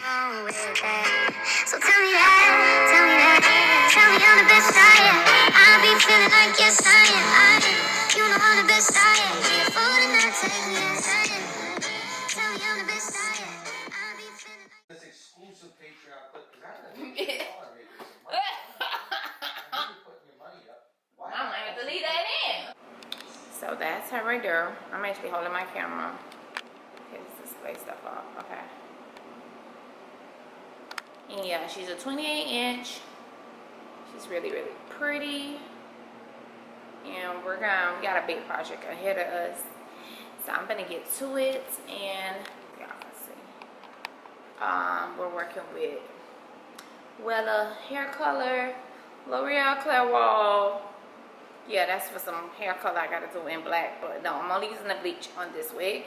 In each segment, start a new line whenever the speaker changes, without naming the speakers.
wrong with that. So tell me that, tell me I'm the best I am. I be feeling like yes I am. You know I'm the best I am. Be a fool and not take me as I am. Tell me I'm the best I am. I be feeling like this exclusive Patreon clip because I don't know if you tolerate this. You're putting your money up. Why not? I'm gonna have to leave that in. So that's her right there. I'm actually holding my camera. Okay, this display stuff off. Okay. And yeah, she's a 28-inch. She's really, really pretty. And we got a big project ahead of us. So I'm gonna get to it, and y'all can see. We're working with Wella hair color, L'Oreal Clairwall. Yeah, that's for some hair color I gotta do in black, but no, I'm only using the bleach on this wig.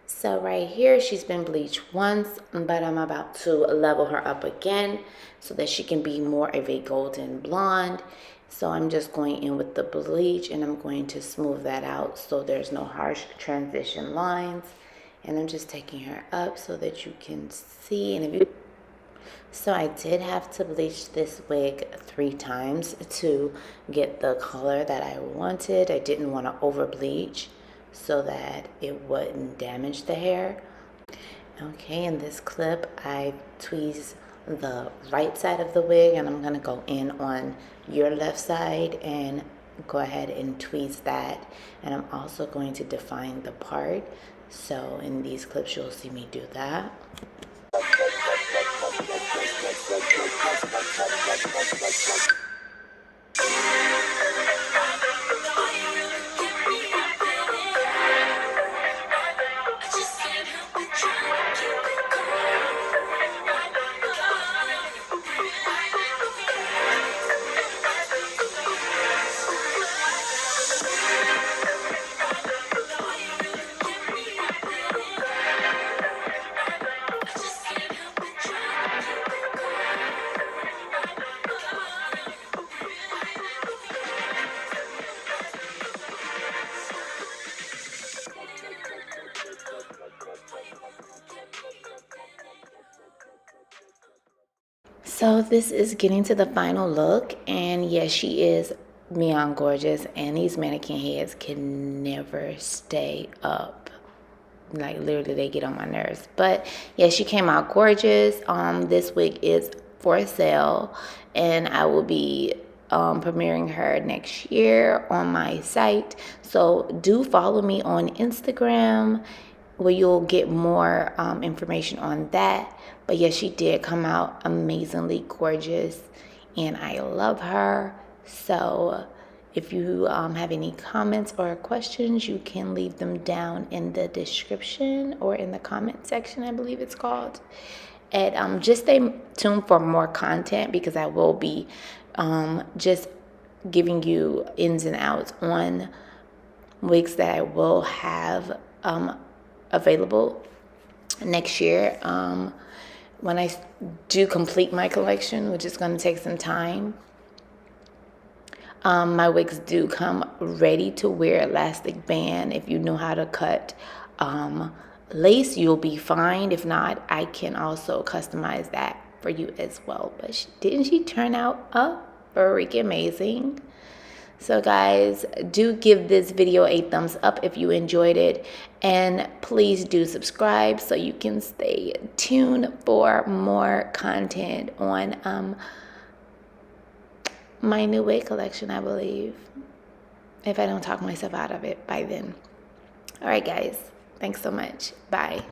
So right here, she's been bleached once, but I'm about to level her up again so that she can be more of a golden blonde. So I'm just going in with the bleach and I'm going to smooth that out so there's no harsh transition lines. And I'm just taking her up so that you can see. And if you, so I did have to bleach this wig 3 times to get the color that I wanted. I didn't want to over bleach so that it wouldn't damage the hair. Okay, in this clip, I tweezed the right side of the wig, and I'm gonna go in on your left side and go ahead and tweeze that. And I'm also going to define the part. So in these clips, you'll see me do that. So this is getting to the final look, and yes, she is beyond gorgeous, and these mannequin heads can never stay up. Like literally they get on my nerves. But yeah, she came out gorgeous. This wig is for sale, and I will be premiering her next year on my site. So do follow me on Instagram where you'll get more information on that. But yes, she did come out amazingly gorgeous, and I love her. So if you have any comments or questions, you can leave them down in the description or in the comment section, I believe it's called. And just stay tuned for more content, because I will be just giving you ins and outs on wigs that I will have available next year. When I do complete my collection, which is going to take some time, my wigs do come ready to wear elastic band. If you know how to cut lace, you'll be fine. If not, I can also customize that for you as well. But didn't she turn out freaking amazing? So guys, do give this video a thumbs up if you enjoyed it, and please do subscribe so you can stay tuned for more content on my new wig collection, I believe, if I don't talk myself out of it by then. All right guys, thanks so much. Bye.